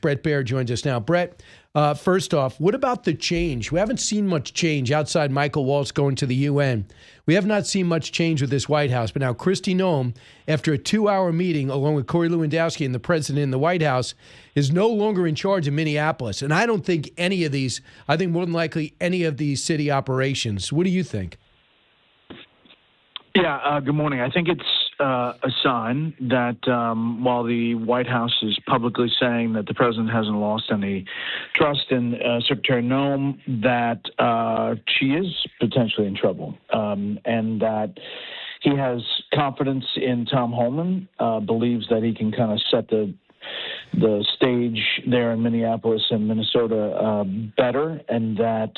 Bret Baier joins us now. Bret, first off, what about the change? We haven't seen much change outside Michael Waltz going to the UN. We have not seen much change with this White House. But now Kristi Noem, after a 2-hour meeting along with Corey Lewandowski and the president in the White House, is no longer in charge of Minneapolis. And I don't think any of these, I think more than likely any of these city operations. What do you think? Yeah, good morning. I think it's a sign that while the White House is publicly saying that the president hasn't lost any trust in Secretary Noem, that she is potentially in trouble, and that he has confidence in Tom Homan, believes that he can kind of set the stage there in Minneapolis and Minnesota better, and that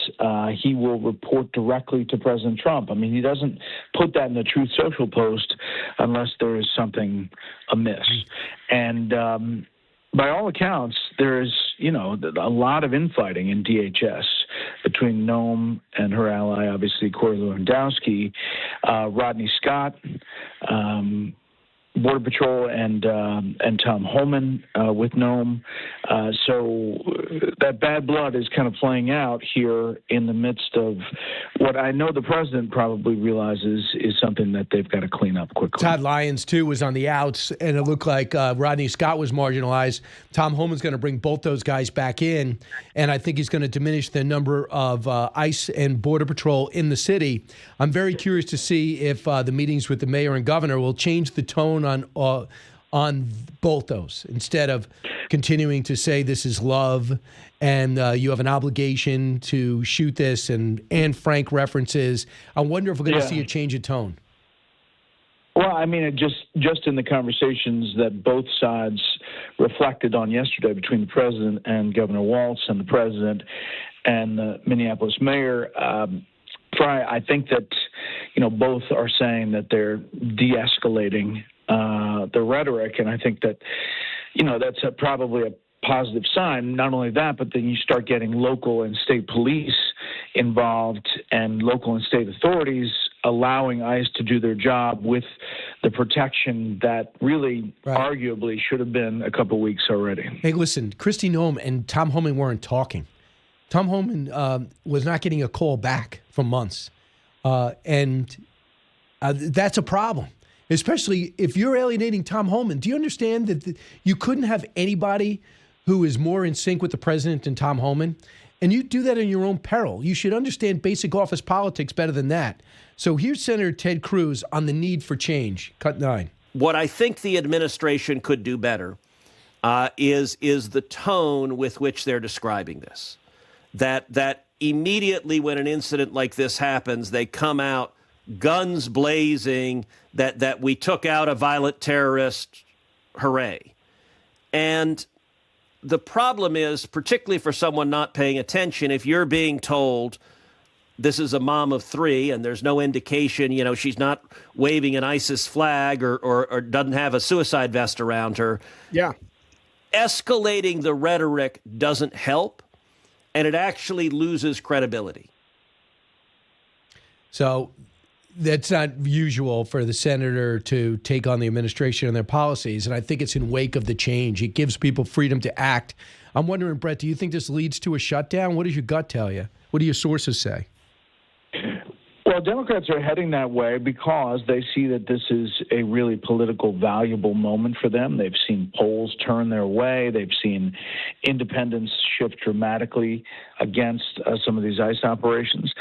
he will report directly to President Trump. I mean, he doesn't put that in the Truth Social post unless there is something amiss. And by all accounts, there is, a lot of infighting in DHS between Noem and her ally, obviously Corey Lewandowski, Rodney Scott, Border Patrol and Tom Homan with Noem. So that bad blood is kind of playing out here in the midst of what I know the president probably realizes is something that they've got to clean up quickly. Todd Lyons, too, was on the outs, and it looked like Rodney Scott was marginalized. Tom Homan's going to bring both those guys back in, and I think he's going to diminish the number of ICE and Border Patrol in the city. I'm very curious to see if the meetings with the mayor and governor will change the tone on both those, instead of continuing to say this is love and you have an obligation to shoot this and Anne Frank references. I wonder if we're going to see a change of tone. Well, I mean, just in the conversations that both sides reflected on yesterday between the president and Governor Waltz and the president and the Minneapolis mayor, I think that, both are saying that they're de-escalating the rhetoric, and I think that, that's probably a positive sign. Not only that, but then you start getting local and state police involved and local and state authorities allowing ICE to do their job with the protection that really arguably should have been a couple weeks already. Hey, listen, Kristi Noem and Tom Homan weren't talking. Tom Homan was not getting a call back for months, and that's a problem. Especially if you're alienating Tom Homan. Do you understand that you couldn't have anybody who is more in sync with the president than Tom Homan? And you do that in your own peril. You should understand basic office politics better than that. So here's Senator Ted Cruz on the need for change. Cut 9. What I think the administration could do better is the tone with which they're describing this. That immediately when an incident like this happens, they come out guns blazing, that we took out a violent terrorist, hooray. And the problem is, particularly for someone not paying attention, if you're being told this is a mom of 3 and there's no indication, she's not waving an ISIS flag or doesn't have a suicide vest around her. Yeah. Escalating the rhetoric doesn't help, and it actually loses credibility. So that's not usual for the senator to take on the administration and their policies, and I think it's in wake of the change. It gives people freedom to act. I'm wondering, Bret, do you think this leads to a shutdown? What does your gut tell you? What do your sources say? Well, Democrats are heading that way because they see that this is a really political valuable moment for them. They've seen polls turn their way. They've seen independents shift dramatically against some of these ICE operations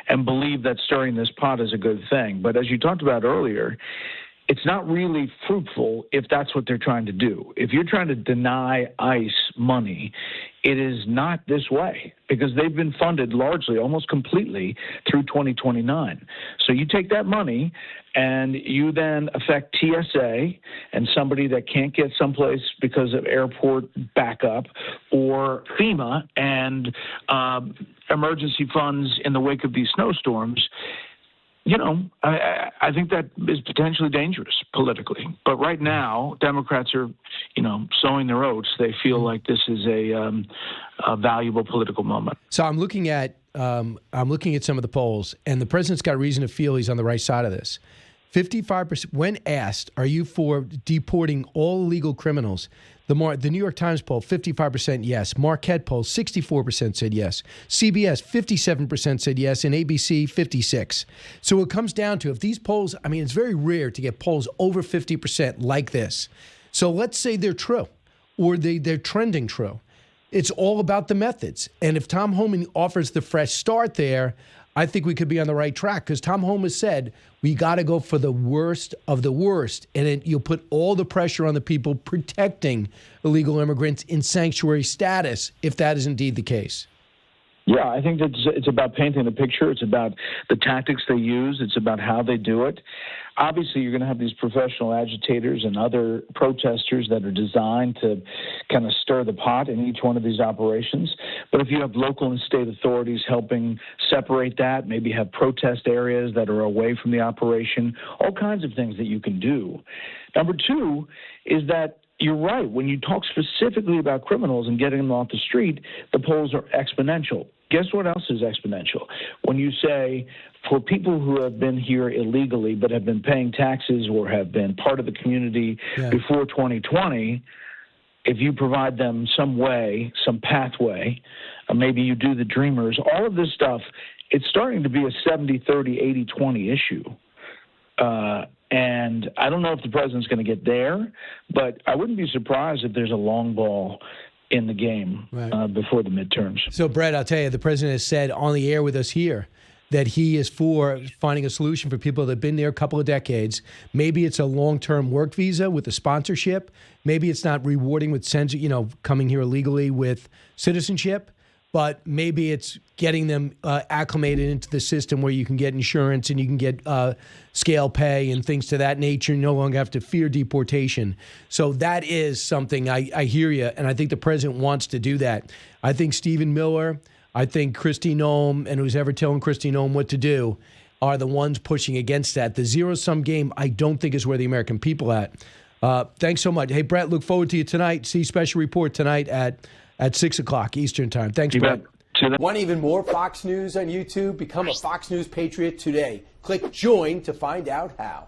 and believe that stirring this pot is a good thing. But as you talked about earlier, it's not really fruitful if that's what they're trying to do. If you're trying to deny ICE money, it is not this way because they've been funded largely, almost completely through 2029. So you take that money and you then affect TSA and somebody that can't get someplace because of airport backup, or FEMA and emergency funds in the wake of these snowstorms. I think that is potentially dangerous politically. But right now, Democrats are, sowing their oats. They feel like this is a valuable political moment. So I'm looking at some of the polls, and the president's got reason to feel he's on the right side of this. 55%, when asked, are you for deporting all illegal criminals? The New York Times poll, 55% yes. Marquette poll, 64% said yes. CBS, 57% said yes. And ABC, 56%. So it comes down to, if these polls, I mean, it's very rare to get polls over 50% like this. So let's say they're true, or they're trending true. It's all about the methods. And if Tom Homan offers the fresh start there, I think we could be on the right track, because Tom Homan said we got to go for the worst of the worst. And you'll put all the pressure on the people protecting illegal immigrants in sanctuary status, if that is indeed the case. Yeah, I think it's about painting the picture. It's about the tactics they use. It's about how they do it. Obviously, you're going to have these professional agitators and other protesters that are designed to kind of stir the pot in each one of these operations. But if you have local and state authorities helping separate that, maybe have protest areas that are away from the operation, all kinds of things that you can do. Number two is that you're right. When you talk specifically about criminals and getting them off the street, the polls are exponential. Guess what else is exponential? When you say, for people who have been here illegally but have been paying taxes or have been part of the community before 2020, if you provide them some way, some pathway, maybe you do the Dreamers, all of this stuff, it's starting to be a 70-30, 80-20 issue. And I don't know if the president's going to get there, but I wouldn't be surprised if there's a long ball in the game before the midterms. So, Bret, I'll tell you, the president has said on the air with us here that he is for finding a solution for people that have been there a couple of decades. Maybe it's a long-term work visa with a sponsorship. Maybe it's not rewarding with coming here illegally with citizenship. But maybe it's getting them acclimated into the system where you can get insurance and you can get scale pay and things to that nature. You no longer have to fear deportation. So that is something, I hear you, and I think the president wants to do that. I think Stephen Miller, I think Kristi Noem, and who's ever telling Kristi Noem what to do, are the ones pushing against that. The zero-sum game, I don't think, is where the American people are at. Thanks so much. Hey, Bret, look forward to you tonight. See Special Report tonight at 6 o'clock Eastern Time. Thanks, Bret. Want even more Fox News on YouTube? Become a Fox News Patriot today. Click join to find out how.